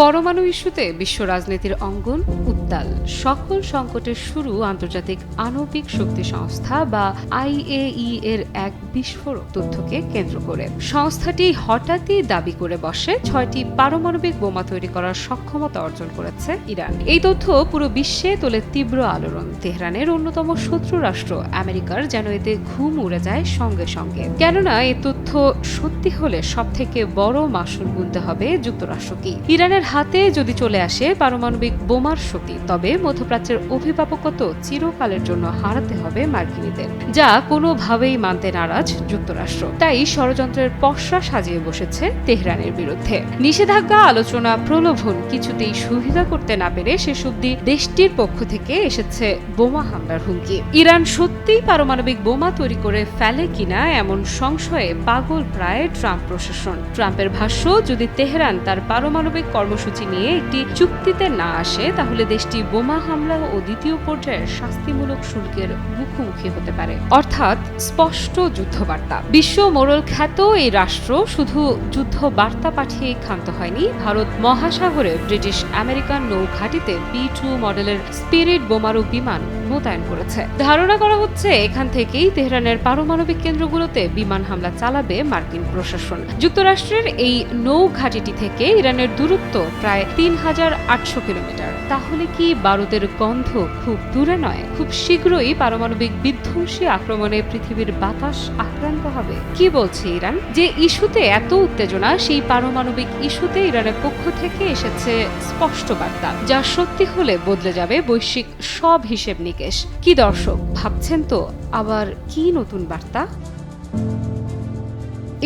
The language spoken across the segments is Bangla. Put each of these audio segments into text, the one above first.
পরমাণু ইস্যুতে বিশ্ব রাজনীতির অঙ্গন উত্তাল। সকল সংকটের শুরু আন্তর্জাতিক আণবিক শক্তি সংস্থা বা IAEA এর এক বিস্ফোরক তথ্যকে কেন্দ্র করে। সংস্থাটি হঠাৎই দাবি করে বসে 6টি পারমাণবিক বোমা তৈরি করার সক্ষমতা অর্জন করেছে ইরান। এই তথ্য পুরো বিশ্বে তোলে তীব্র আলোড়ন। তেহরানের অন্যতম শত্রু রাষ্ট্র আমেরিকার যেন এতে ঘুম উড়ে যায় সঙ্গে সঙ্গে। কেননা এই তথ্য সত্যি হলে সবথেকে বড় মাসুল গুনতে হবে যুক্তরাষ্ট্রকে। ইরানের হাতে যদি চলে আসে পারমাণবিক বোমার শক্তি, তবে মধ্যপ্রাচ্যের অভিভাবকত্ব চিরকালের জন্য হারাতে হবে মার্কিনীদের, যা কোনোভাবেই মানতে নারাজ যুক্তরাষ্ট্র। তাই ষড়যন্ত্রের পসরা সাজিয়ে বসেছে তেহরানের বিরুদ্ধে। নিষেধাজ্ঞা, আলোচনা, প্রলোভন কিছুতেই সুবিধা করতে না পেরে শেষ অবধি দেশটির পক্ষ থেকে এসেছে বোমা হামলার হুমকি। ইরান সত্যিই পারমাণবিক বোমা তৈরি করে ফেলে কিনা এমন সংশয়ে পাগল প্রায় ট্রাম্প প্রশাসন। ট্রাম্পের ভাষ্য, যদি তেহরান তার পারমাণবিক কর্মসূচি নিয়ে একটি চুক্তিতে না আসে, তাহলে দেশটি বোমা হামলা ও দ্বিতীয় পর্যায়ের শাস্তিমূলক শুল্কের মুখোমুখি হতে পারে। অর্থাৎ স্পষ্ট যুদ্ধবার্তা। বিশ্ব মোড়ল খ্যাত এই রাষ্ট্র শুধু যুদ্ধ বার্তা পাঠিয়ে ক্ষান্ত হয়নি। ভারত মহাসাগরে ব্রিটিশ আমেরিকান নৌঘাঁটিতে B-2 মডেলের স্পিরিট বোমারু বিমান মোতায়েন করেছে। ধারণা করা হচ্ছে এখান থেকেই তেহরানের পারমাণবিক কেন্দ্রগুলোতে বিমান হামলা চালাবে মার্কিন প্রশাসন। যুক্তরাষ্ট্রের এই নৌঘাঁটিটি থেকে ইরানের দূরত্ব প্রায় ৩,৮০০ কিলোমিটার। তাহলে কি বারুদের গন্ধ খুব দূরে নয়? খুব শীঘ্রই পারমাণবিক বিধ্বংসী আক্রমণে পৃথিবীর বাতাস আক্রান্ত হবে। কি বলছে ইরান? যে ইস্যুতে এত উত্তেজনা, সেই পারমাণবিক ইস্যুতে ইরানের পক্ষ থেকে এসেছে স্পষ্ট বার্তা, যা সত্যি হলে বদলে যাবে বৈশ্বিক সব হিসেব নিকেশ। কি দর্শক, ভাবছেন তো আবার কি নতুন বার্তা?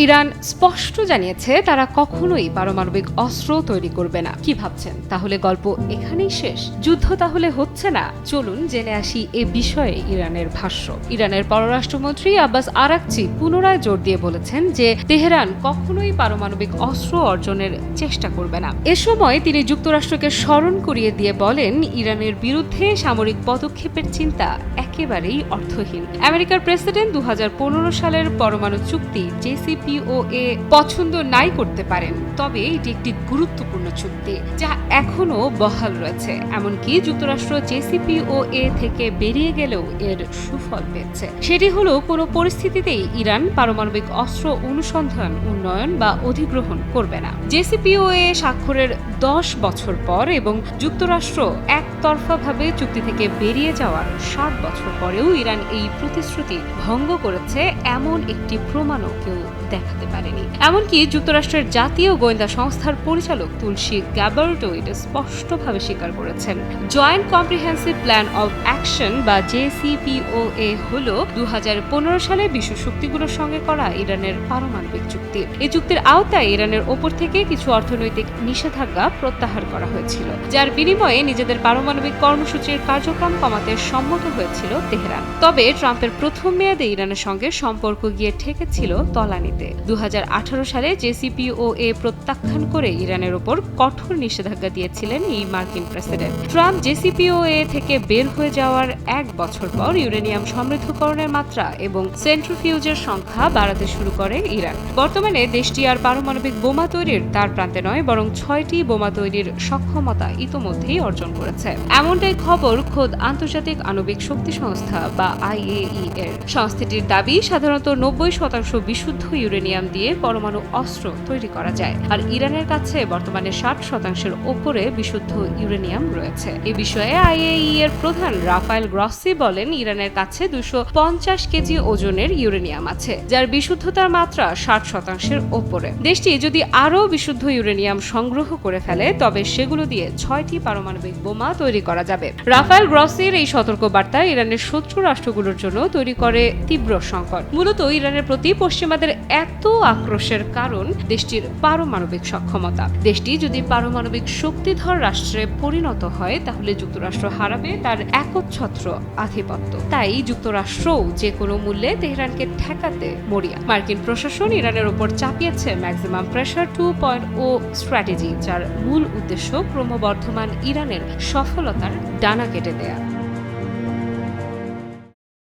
ইরান স্পষ্ট জানিয়েছে তারা কখনোই পারমাণবিক অস্ত্র তৈরি করবে না। কি ভাবছেন তাহলে গল্প এখানেই শেষ? যুদ্ধ তাহলে হচ্ছে না? চলুন জেনে আসি এ বিষয়ে ইরানের ভাষ্য। ইরানের পররাষ্ট্রমন্ত্রী আব্বাস আরাকচি পুনরায় জোর দিয়ে বলেছেন যে তেহরান কখনোই পারমাণবিক অস্ত্র অর্জনের চেষ্টা করবে না। এ সময় তিনি যুক্তরাষ্ট্রকে স্মরণ করিয়ে দিয়ে বলেন, ইরানের বিরুদ্ধে সামরিক পদক্ষেপের চিন্তা একেবারেই অর্থহীন। আমেরিকার প্রেসিডেন্ট 2015 সালের পরমাণু চুক্তি JCPOA পছন্দ নাই করতে পারেন, তবে এটি একটি গুরুত্বপূর্ণ চুক্তি যা এখনো বহাল রয়েছে। এমনকি যুক্তরাষ্ট্র JCPOA থেকে বেরিয়ে গেলেও এর সুফল পেয়েছে। সেটি হলো কোনো পরিস্থিতিতেই ইরান পারমাণবিক অস্ত্র অনুসন্ধান, উন্নয়ন বা অধিগ্রহণ করবে না। JCPOA স্বাক্ষরের 10 বছর পর এবং যুক্তরাষ্ট্র একতরফাভাবে চুক্তি থেকে বেরিয়ে যাওয়ার 7 বছর পরেও ইরান এই প্রতিশ্রুতি ভঙ্গ করেছে এমন একটি প্রমাণও কেউ দেখাতে পারেনি। এমনকি যুক্তরাষ্ট্রের জাতীয় গোয়েন্দা সংস্থার পরিচালক তুলসী গ্যাবার্ডও এটা স্পষ্টভাবে স্বীকার করেছেন। Joint comprehensive plan of action বা JCPOA হলো 2015 সালে বিশ্ব শক্তিগুলোর সঙ্গে করা ইরানের পারমাণবিক চুক্তি। এই চুক্তির আওতায় ইরানের ওপর থেকে কিছু অর্থনৈতিক নিষেধাজ্ঞা প্রত্যাহার করা হয়েছিল, যার বিনিময়ে নিজেদের পারমাণবিক কর্মসূচির কার্যক্রম কমাতে সম্মত হয়েছিল তেহরান। তবে ট্রাম্পের প্রথম মেয়াদে ইরানের সঙ্গে সম্পর্ক গিয়ে ঠেকেছিল তলানিতে। 2018 সালে JCPOA প্রত্যাখ্যান করে ইরানের ওপর কঠোর নিষেধাজ্ঞা দিয়েছিলেন এই মার্কিন প্রেসিডেন্ট। ট্রাম্প JCPOA থেকে বের হয়ে যাওয়ার 1 বছর পর ইউরেনিয়াম সমৃদ্ধকরণের মাত্রা এবং সেন্ট্রিফিউজের সংখ্যা বাড়াতে শুরু করে ইরান। বর্তমানে দেশটি আর পারমাণবিক বোমা তৈরির দ্বার প্রান্তে নয়, বরং 6টি বোমা তৈরির সক্ষমতা ইতোমধ্যেই অর্জন করেছে। এমনটাই খবর খোদ আন্তর্জাতিক আণবিক শক্তি সংস্থা বা IAEA এর। সংস্থাটির দাবি, সাধারণত 90% বিশুদ্ধ ইউরেনিয়াম দিয়ে পরমাণু অস্ত্র তৈরি করা যায়, আর ইরানের কাছে বর্তমানে 60% ওপরে বিশুদ্ধ ইউরেনিয়াম রয়েছে। এ বিষয়ে IAEA এর প্রধান রাফায়েল গ্রসি বলেন, ইরানের কাছে 250 কেজি ওজনের ইউরেনিয়াম আছে, যার বিশুদ্ধতার মাত্রা 60%-এর ওপরে। দেশটি যদি আরও বিশুদ্ধ ইউরেনিয়াম সংগ্রহ করে ফেলে, তবে সেগুলো দিয়ে 6টি পারমাণবিক বোমা তৈরি করা যাবে। রাফায়েল গ্রসির এই সতর্কবার্তা ইরানের শত্রু রাষ্ট্রগুলোর জন্য তৈরি করে তীব্র সংকট। মূলত ইরানের প্রতি পশ্চিমাদের এত আক্রোশের কারণ দেশটির পারমাণবিক সক্ষমতা। দেশটি যদি পারমাণবিক শক্তিধর রাষ্ট্রে পরিণত হয়, তাহলে যুক্তরাষ্ট্র হারাবে তার একচ্ছত্র আধিপত্য। তাই যুক্তরাষ্ট্রও যে কোনো মূল্যে তেহরানকে ঠেকাতে মরিয়া। মার্কিন প্রশাসন ইরানের ওপর চাপিয়েছে ম্যাক্সিমাম প্রেশার 2.0 স্ট্র্যাটেজি, যার মূল উদ্দেশ্য ক্রমবর্ধমান ইরানের সফলতার ডানা কেটে দেয়া।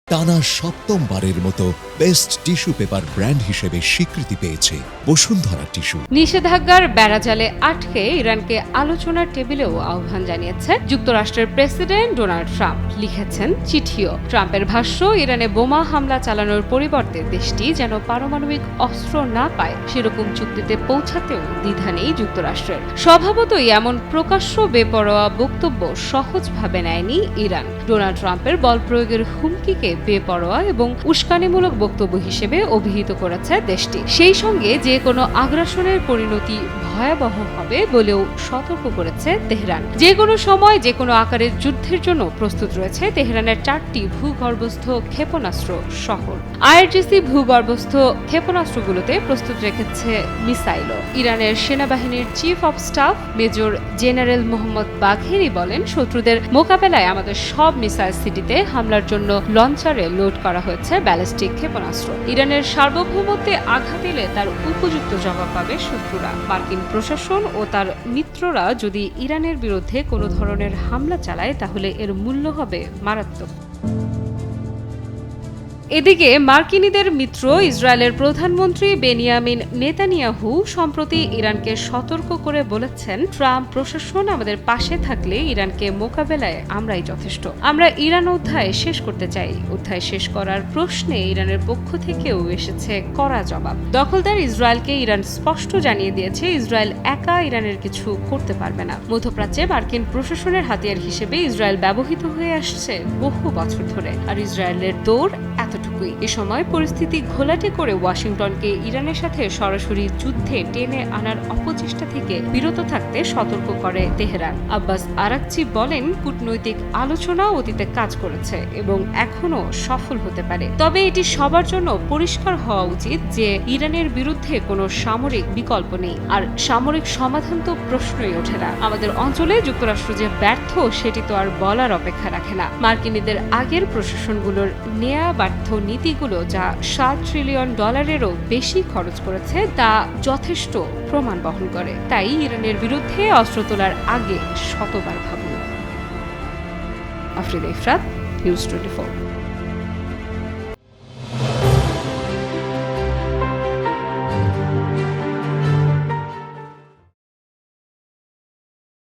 টানা 7ম বারের মতো বেস্ট টিস্যু পেপার ব্র্যান্ড হিসেবে স্বীকৃতি পেয়েছে বসুন্ধরা টিস্যু। নিষেধাজ্ঞার বেড়াজালে আটকে ইরানকে আলোচনার টেবিলেও আহ্বান জানিয়েছে যুক্তরাষ্ট্রের প্রেসিডেন্ট ডোনাল্ড ট্রাম্প। লিখেছেন চিঠিও। ট্রাম্পের ভাষ্য, ইরানে বোমা হামলা চালানোর পরিবর্তে দেশটি যেন পারমাণবিক অস্ত্র না পায় সেরকম চুক্তিতে পৌঁছাতেও দ্বিধা নেই যুক্তরাষ্ট্রের। স্বভাবতই এমন প্রকাশ্য বেপরোয়া বক্তব্য সহজভাবে নেয়নি ইরান। ডোনাল্ড ট্রাম্পের বল প্রয়োগের হুমকিকে বেপরোয়া এবং উস্কানিমূলক বক্তব্য হিসেবে অভিহিত করেছে দেশটি। সেই সঙ্গে যে কোনো আগ্রাসনের পরিণতি ভয়াবহ হবে বলেও সতর্ক করেছে তেহরান। যে কোনো সময় যে কোনো আকারের যুদ্ধের জন্য প্রস্তুত রয়েছে তেহরানের 4টি ভূগর্ভস্থ ক্ষেপণাস্ত্র শহর। আইআরজিসি ভূগর্ভস্থ ক্ষেপণাস্ত্রগুলোতে প্রস্তুত রেখেছে মিসাইলও। ইরানের সেনাবাহিনীর chief of staff major general Mohammad বাঘেরি বলেন, শত্রুদের মোকাবেলায় আমাদের সব মিসাইল সিটিতে হামলার জন্য লঞ্চারে লোড করা হয়েছে ব্যালিস্টিক ক্ষেপণাস্ত্র। ইরানের সার্বভৌমত্বে আঘাত এলে তার উপযুক্ত জবাব পাবে শত্রুরা। মার্কিন প্রশাসন ও তার মিত্ররা যদি ইরানের বিরুদ্ধে কোনো ধরনের হামলা চালায় তাহলে এর মূল্য হবে মারাত্মক। এদিকে মার্কিনীদের মিত্র ইসরায়েলের প্রধানমন্ত্রী বেনিয়ামিন নেতানিয়াহু সম্প্রতি ইরানকে সতর্ক করে বলেছেন, ট্রাম্প প্রশাসন আমাদের পাশে থাকলে ইরানকে মোকাবেলায় আমরাই যথেষ্ট। আমরা ইরান অধ্যায় শেষ করতে চাই। অধ্যায় শেষ করার প্রশ্নে ইরানের পক্ষ থেকেও এসেছে কড়া জবাব। দখলদার ইসরায়েলকে ইরান স্পষ্ট জানিয়ে দিয়েছে, ইসরায়েল একা ইরানের কিছু করতে পারবে না। মধ্যপ্রাচ্যে মার্কিন প্রশাসনের হাতিয়ার হিসেবে ইসরায়েল ব্যবহৃত হয়ে আসছে বহু বছর ধরে, আর ইসরায়েলের দৌড় এতটুকুই। এ সময় পরিস্থিতি ঘোলাটে করে ওয়াশিংটনকে ইরানের সাথে সরাসরি যুদ্ধে টেনে আনার অপচেষ্টা থেকে বিরত থাকতে সতর্ক করে তেহরান। আব্বাস আরাকচি বলেন, কূটনৈতিক আলোচনা অতীতে কাজ করেছে এবং এখনো সফল হতে পারে। তবে এটি সবার জন্য পরিষ্কার হওয়া উচিত যে ইরানের বিরুদ্ধে কোনো সামরিক বিকল্প নেই, আর সামরিক সমাধান তো প্রশ্নই ওঠে না। আমাদের অঞ্চলে যুক্তরাষ্ট্র যে ব্যর্থ সেটি তো আর বলার অপেক্ষা রাখে না। মার্কিনীদের আগের প্রশাসনগুলোর নেয়া ব্যর্থ নীতিগুলো যা $7 ট্রিলিয়ন বেশি খরচ করেছে তা যথেষ্ট প্রমাণ বহন করে। তাই ইরানের বিরুদ্ধে অস্ত্র তোলার আগে শতবার ভাবুন। আফরিদা ইফরাত, নিউজ 24।